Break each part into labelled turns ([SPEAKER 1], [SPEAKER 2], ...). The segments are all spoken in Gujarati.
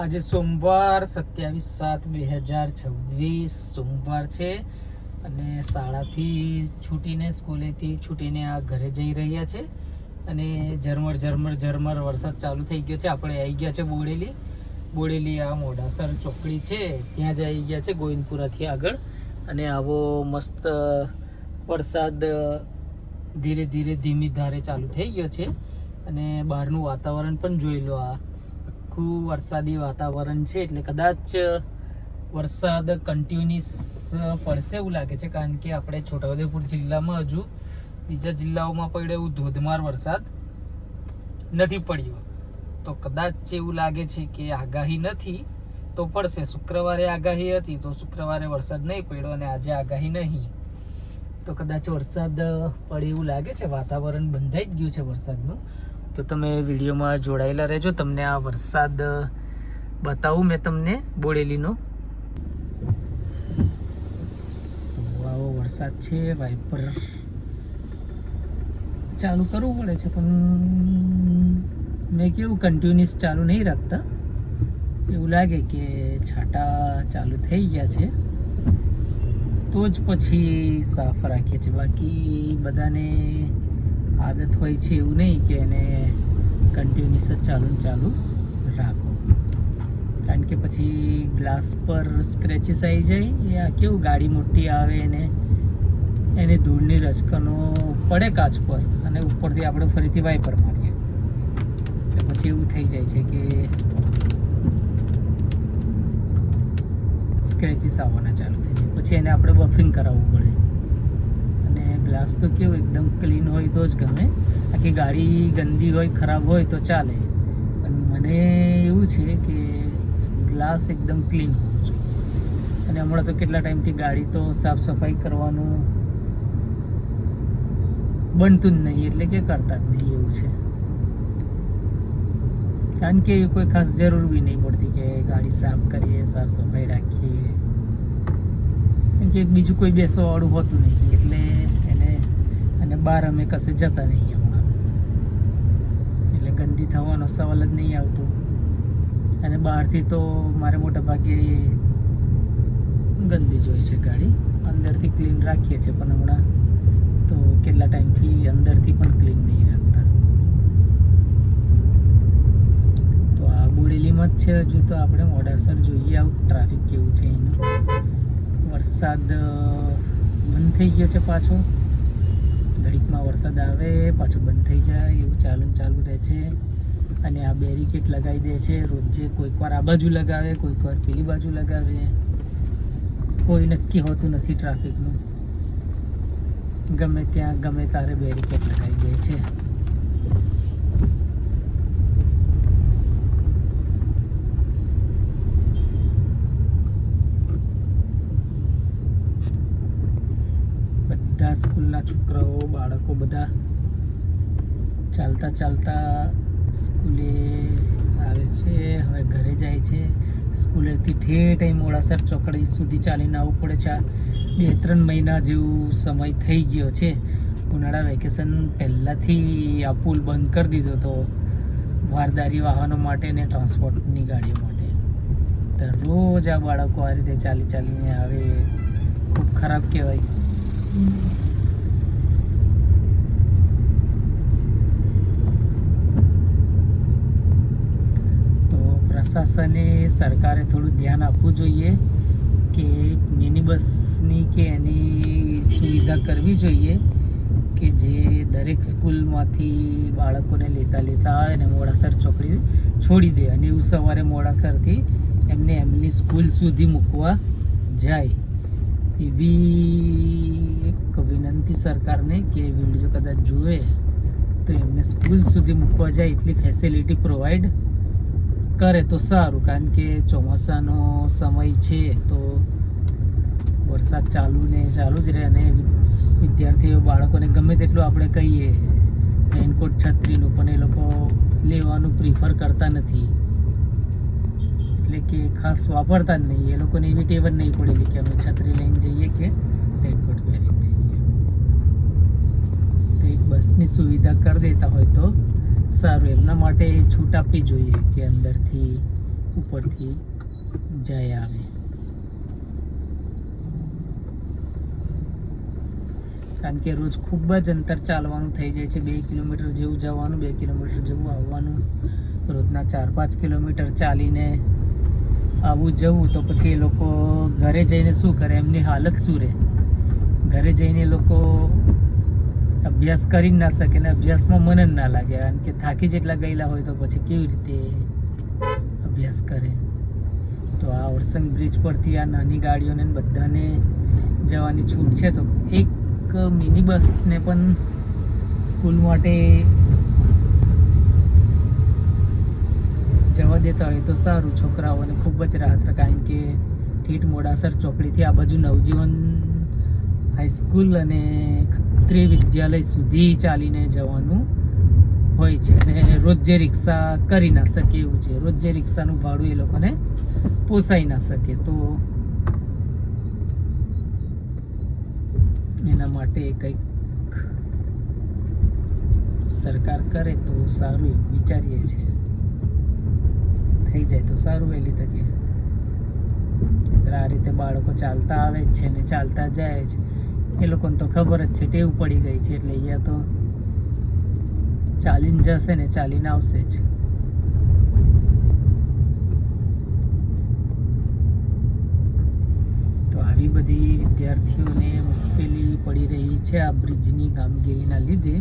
[SPEAKER 1] આજે સોમવાર 27/7/2026 સોમવાર છે અને શાળાથી છૂટીને સ્કૂલેથી છૂટીને આ ઘરે જઈ રહ્યા છે અને ઝરમર વરસાદ ચાલુ થઈ ગયો છે. આપણે આવી ગયા છે બોડેલી આ મોડાસર ચોકડી છે ત્યાં જ આવી ગયા છે ગોવિંદપુરાથી આગળ. અને આવો મસ્ત વરસાદ ધીરે ધીરે ધીમી ધારે ચાલુ થઈ ગયો છે અને બહારનું વાતાવરણ પણ જોઈ લો. આ આખું વરસાદી વાતાવરણ છે એટલે કદાચ વરસાદ કન્ટિન્યુઅસ પડશે એવું લાગે છે, કારણ કે આપણે છોટાઉદેપુર જિલ્લામાં હજુ બીજા જિલ્લાઓમાં પડ્યો એવું ધોધમાર વરસાદ નથી પડ્યો. તો કદાચ એવું લાગે છે કે આગાહી નથી તો પડશે. શુક્રવારે આગાહી હતી તો શુક્રવારે વરસાદ નહીં પડ્યો અને આજે આગાહી નહીં તો કદાચ વરસાદ પડે એવું લાગે છે. વાતાવરણ બંધાઈ જ ગયું છે વરસાદનું. તો તમે વિડીયોમાં જોડાયેલા રહેજો, તમને આ વરસાદ બતાવું મેં તમને બોડેલીનો. તો આવો વરસાદ છે, વાઇપર ચાલુ કરવું પડે છે પણ મેં કેવું કન્ટિન્યુઅસ ચાલુ નહીં રાખતા. એવું લાગે કે છાંટા ચાલુ થઈ ગયા છે તો જ પછી સાફ રાખીએ છીએ. બાકી બધાને આદત હોય છે એવું નહીં કે એને કન્ટિન્યુઅસ જ ચાલુ રાખો, કારણ કે પછી ગ્લાસ પર સ્ક્રેચીસ આવી જાય. યા કેવું ગાડી મોટી આવે એને ધૂળની રચકણો પડે કાચ પર અને ઉપરથી આપણે ફરીથી વાઇપર મારીએ એટલે પછી એવું થઈ જાય છે કે સ્ક્રેચીસ આવવાના ચાલુ થઈ જાય. પછી એને આપણે બફિંગ કરાવવું પડે. અને ગ્લાસ તો કેવું એકદમ ક્લીન હોય તો જ ગમે. આખી ગાડી ગંદી હોય ખરાબ હોય તો ચાલે, પણ મને એવું છે કે ગ્લાસ એકદમ ક્લીન હોવું જોઈએ. અને હમણાં તો કેટલા ટાઈમથી ગાડી તો સાફ સફાઈ કરવાનું બનતું જ નહીં, એટલે કે કરતા જ નહીં એવું છે. કારણ કે કોઈ ખાસ જરૂર બી નહીં પડતી કે ગાડી સાફ કરીએ, સાફ સફાઈ રાખીએ, કારણ કે બીજું કોઈ બેસવાવાળું હોતું નહીં એટલે અને બહાર અમે કશે જતા નહીં હમણાં, એટલે ગંદી થવાનો સવાલ જ નહીં આવતો. અને બહારથી તો મારે મોટા ભાગે ગંદી જ હોય છે ગાડી. અંદરથી ક્લીન રાખીએ છીએ પણ હમણાં તો કેટલા ટાઈમથી અંદરથી પણ ક્લીન નહીં રાખતા. તો આ બોડેલીમાં જ છે હજુ તો. આપણે મોડાસર જોઈએ આવું ટ્રાફિક કેવું છે એનું. વરસાદ બંધ થઈ ગયો છે પાછો. ઘડીકમાં વરસાદ આવે પાછો બંધ થઈ જાય એવું ચાલુ રહે છે. અને આ બેરિકેડ લગાવી દે છે રોજે. કોઈક વાર આ બાજુ લગાવે, કોઈક વાર પેલી બાજુ લગાવે. કોઈ નક્કી હોતું નથી ટ્રાફિકનું. ગમે ત્યાં ગમે તારે બેરિકેડ લગાવી દે છે. બધા સ્કૂલના છોકરાઓ બાળકો બધા ચાલતા સ્કૂલે આવે છે. હવે ઘરે જાય છે. સ્કૂલેથી ઠેઠ મોડાસર ચોકડી સુધી ચાલીને આવવું પડે છે. 2-3 મહિના જેવું સમય થઈ ગયો છે. ઉનાળા વેકેશન પહેલાંથી આ પુલ બંધ કરી દીધો હતો વારદારી વાહનો માટે ને ટ્રાન્સપોર્ટની ગાડીઓ માટે. તો રોજ આ બાળકો આ રીતે ચાલીને આવે. ખૂબ ખરાબ કહેવાય. પ્રશાસને સરકારે થોડું ધ્યાન આપવું જોઈએ કે મિની બસની કે એની સુવિધા કરવી જોઈએ કે જે દરેક સ્કૂલમાંથી બાળકોને લેતા આવે અને મોડાસર ચોકડી છોડી દે અને એવું સવારે મોડાસરથી એમની સ્કૂલ સુધી મૂકવા જાય. એવી એક વિનંતી સરકારને કે વિડીયો કદાચ જુએ તો એમને સ્કૂલ સુધી મૂકવા જાય એટલી ફેસિલિટી પ્રોવાઈડ કરે તો સારું. કારણ કે ચોમાસાનો સમય છે તો વરસાદ ચાલુ જ રહે અને વિદ્યાર્થીઓ બાળકોને ગમે તેટલું આપણે કહીએ રેનકોટ છત્રીનું પણ એ લોકો લેવાનું પ્રિફર કરતા નથી. એટલે કે ખાસ વાપરતા જ નહીં. એ લોકોને એવી ટેવ જ નહીં પડેલી કે અમે છત્રી લઈને જઈએ કે રેનકોટ પહેરીને જઈએ. તો એક બસની સુવિધા કરી દેતા હોય તો સારું. એમના માટે છૂટ આપવી જોઈએ કે અંદરથી ઉપરથી જાય આવે. કારણ કે રોજ ખૂબ જ અંતર ચાલવાનું થઈ જાય છે. 2 કિલોમીટર જેવું જવાનું, 2 કિલોમીટર જેવું આવવાનું. રોજના 4-5 કિલોમીટર ચાલીને આવું જવું, તો પછી એ લોકો ઘરે જઈને શું કરે, એમની હાલત શું રહે? ઘરે જઈને લોકો અભ્યાસ કરી ના શકે ને અભ્યાસમાં મન જ ના લાગે. કારણ કે થાકી જેટલા ગયેલા હોય તો પછી કેવી રીતે અભ્યાસ કરે? તો આ ઓરસંગ બ્રિજ પરથી આ નાની ગાડીઓને બધાને જવાની છૂટ છે. તો એક મિની બસને પણ સ્કૂલ માટે જવા દેતા હોય તો સારું. છોકરાઓને ખૂબ જ રાહત રહે. કારણ કે ઠેઠ મોડાસર ચોકડીથી આ બાજુ નવજીવન હાઈસ્કૂલ અને ખત્રી વિદ્યાલય સુધી ચાલીને જવાનું હોય છે. અને રોજ જે રિક્ષા કરી ના શકે એવું છે. રોજ જે રિક્ષાનું ભાડું એ લોકોને પોસાઈ ના શકે. તો એના માટે કંઈક સરકાર કરે તો સારું એવું વિચારીએ છીએ. થઈ જાય તો સારું વહેલી તકે. આ રીતે બાળકો ચાલતા આવે જ છે ને ચાલતા જાય છે. એ લોકોને તો ખબર જ છે, ટેવ પડી ગઈ છે. એટલે અહીંયા તો ચાલીને જશે ને ચાલીને આવશે જ. તો આવી બધી વિદ્યાર્થીઓને મુશ્કેલી પડી રહી છે આ બ્રિજની કામગીરીના લીધે.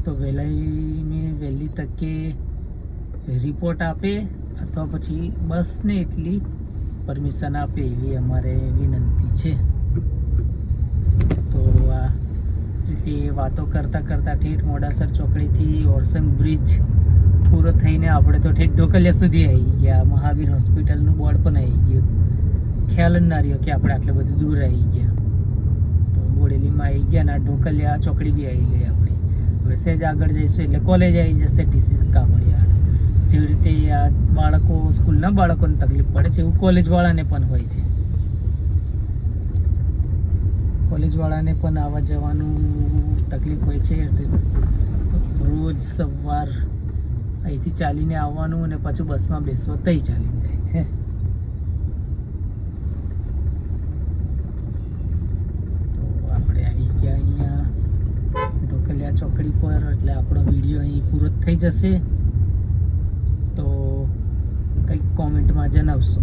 [SPEAKER 1] તો વહેલી તકે રિપોર્ટ આપે અથવા પછી બસને એટલી પરમિશન આપે એવી અમારે વિનંતી છે. તો આ રીતે વાતો કરતાં ઠેઠ મોડાસર ચોકડીથી ઓરસંગ બ્રિજ પૂરો થઈને આપણે તો ઠેઠ ઢોકલિયા સુધી આવી ગયા. મહાવીર હોસ્પિટલનું બોર્ડ પણ આવી ગયું. ખ્યાલ જ ના રહ્યો કે આપણે આટલું બધું દૂર આવી ગયા. તો બોડેલીમાં આવી ગયા ને ઢોકલિયા ચોકડી બી આવી ગઈ આપણી. હવે સહેજ આગળ જઈશું એટલે કોલેજ આવી જશે, ટીસી કામળી આર્ટ્સ. જેવી રીતે આ બાળકો સ્કૂલના બાળકોને તકલીફ પડે છે એવું કોલેજવાળાને પણ હોય છે. કોલેજવાળાને પણ આવવા જવાનું તકલીફ હોય છે. રોજ સવાર અહીંથી ચાલીને આવવાનું અને પાછું બસમાં બેસવા તઈ ચાલીને જાય છે. તો આપણે આવી ગયા અહીંયા ઢોકલિયા ચોકડી પર. એટલે આપણો વિડીયો અહીં પૂરો થઈ જશે. તો કંઈક કોમેન્ટમાં જણાવશો.